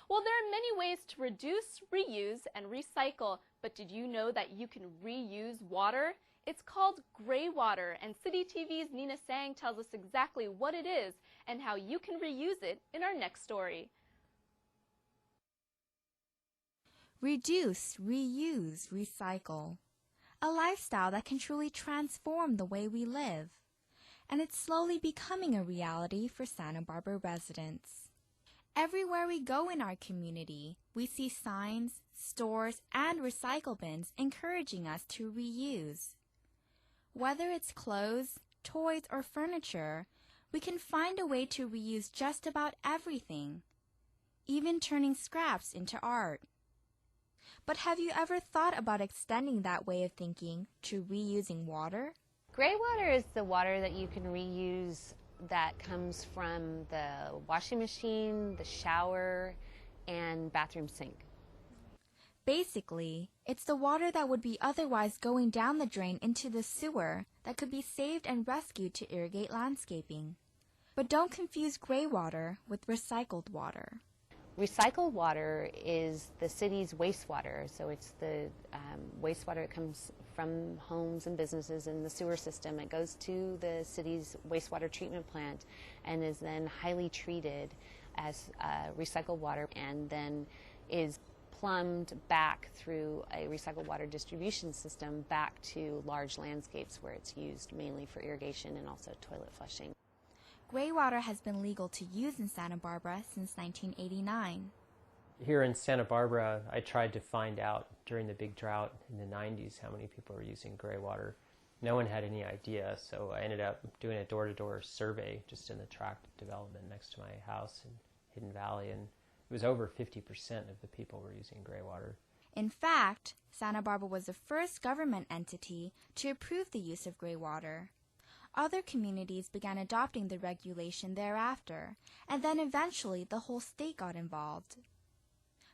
Well, there are many ways to reduce, reuse, and recycle, but did you know that you can reuse water? It's called Greywater, and City TV's Nina Sang tells us exactly what it is and how you can reuse it in our next story. Reduce, reuse, recycle. A lifestyle that can truly transform the way we live. And it's slowly becoming a reality for Santa Barbara residents. Everywhere we go in our community, we see signs, stores, and recycle bins encouraging us to reuse. Whether it's clothes, toys, or furniture, we can find a way to reuse just about everything, even turning scraps into art. But have you ever thought about extending that way of thinking to reusing water? Greywater is the water that you can reuse that comes from the washing machine, the shower, and bathroom sink. Basically, it's the water that would be otherwise going down the drain into the sewer that could be saved and rescued to irrigate landscaping. But don't confuse greywater with recycled water. Recycled water is the city's wastewater, so it's the wastewater that comes from homes and businesses in the sewer system. It goes to the city's wastewater treatment plant and is then highly treated as recycled water and then is plumbed back through a recycled water distribution system back to large landscapes where it's used mainly for irrigation and also toilet flushing. Greywater has been legal to use in Santa Barbara since 1989. Here in Santa Barbara, I tried to find out during the big drought in the 90s how many people were using greywater. No one had any idea, so I ended up doing a door-to-door survey just in the tract development next to my house in Hidden Valley, and it was over 50% of the people were using greywater. In fact, Santa Barbara was the first government entity to approve the use of greywater. Other communities began adopting the regulation thereafter, and then eventually the whole state got involved.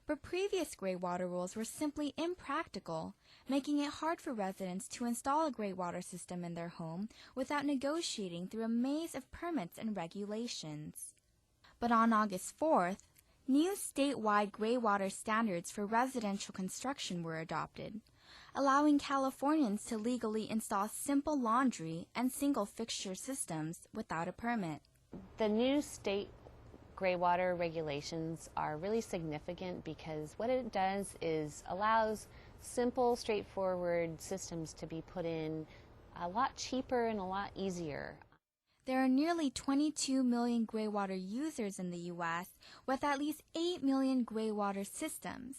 But previous greywater rules were simply impractical, making it hard for residents to install a greywater system in their home without negotiating through a maze of permits and regulations. But on August 4th, new statewide greywater standards for residential construction were adopted, allowing Californians to legally install simple laundry and single fixture systems without a permit. The new state greywater regulations are really significant because what it does is allows simple, straightforward systems to be put in a lot cheaper and a lot easier. There are nearly 22 million greywater users in the U.S., with at least 8 million greywater systems.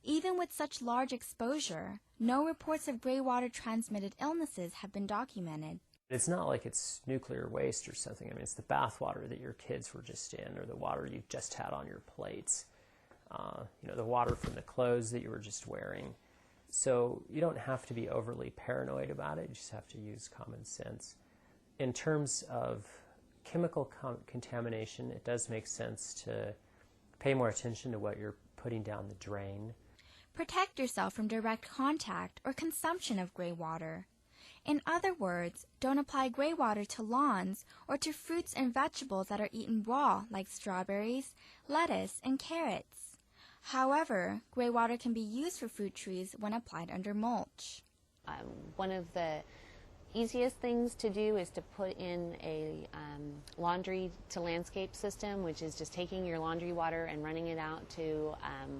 Even with such large exposure, no reports of greywater-transmitted illnesses have been documented. It's not like it's nuclear waste or something. I mean, it's the bath water that your kids were just in, or the water you just had on your plates. The water from the clothes that you were just wearing. So you don't have to be overly paranoid about it. You just have to use common sense. In terms of chemical contamination, it does make sense to pay more attention to what you're putting down the drain. Protect yourself from direct contact or consumption of greywater. In other words, don't apply greywater to lawns or to fruits and vegetables that are eaten raw, like strawberries, lettuce, and carrots. However, greywater can be used for fruit trees when applied under mulch. One of the easiest things to do is to put in a laundry to landscape system, which is just taking your laundry water and running it out to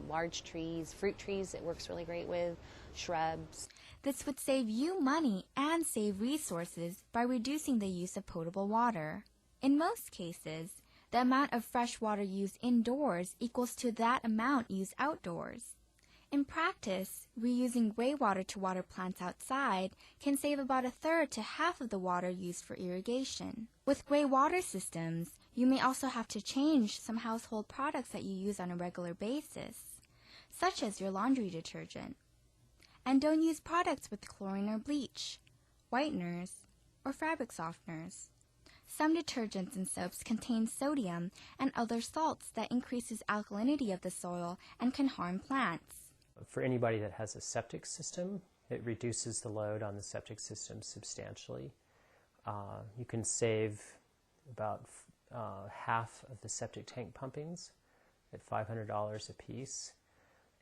large trees, fruit trees it works really great with, shrubs. This would save you money and save resources by reducing the use of potable water. In most cases, the amount of fresh water used indoors equals to that amount used outdoors. In practice, reusing greywater to water plants outside can save about a third to half of the water used for irrigation. With greywater systems, you may also have to change some household products that you use on a regular basis, such as your laundry detergent. And don't use products with chlorine or bleach, whiteners, or fabric softeners. Some detergents and soaps contain sodium and other salts that increases alkalinity of the soil and can harm plants. For anybody that has a septic system, it reduces the load on the septic system substantially. You can save about half of the septic tank pumpings at $500 a piece,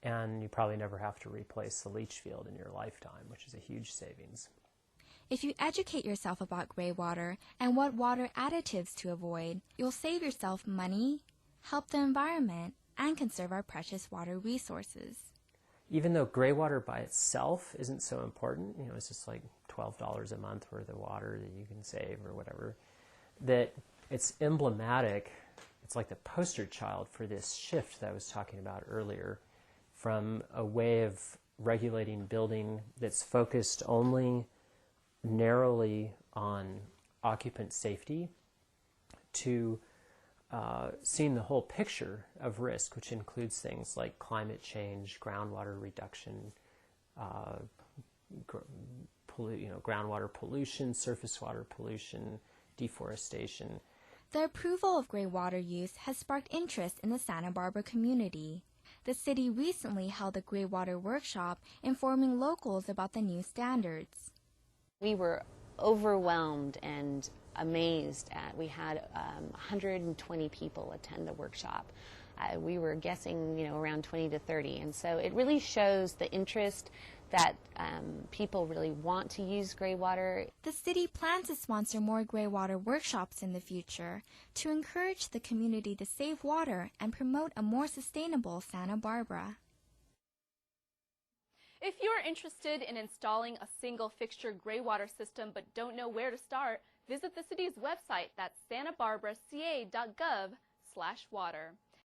and you probably never have to replace the leach field in your lifetime, which is a huge savings. If you educate yourself about gray water and what water additives to avoid, you'll save yourself money, help the environment, and conserve our precious water resources. Even though gray water by itself isn't so important, it's just like $12 a month worth of water that you can save or whatever, that it's emblematic. It's like the poster child for this shift that I was talking about earlier, from a way of regulating building that's focused only narrowly on occupant safety to seeing the whole picture of risk, which includes things like climate change, groundwater reduction, groundwater pollution, surface water pollution, deforestation. The approval of gray water use has sparked interest in the Santa Barbara community. The city recently held a gray water workshop informing locals about the new standards. We were overwhelmed and amazed at, we had 120 people attend the workshop. We were guessing, around 20 to 30, and so it really shows the interest that people really want to use gray water. The city plans to sponsor more gray water workshops in the future to encourage the community to save water and promote a more sustainable Santa Barbara. If you're interested in installing a single fixture Greywater system but don't know where to start, visit the city's website. That's santabarbaraca.gov/water.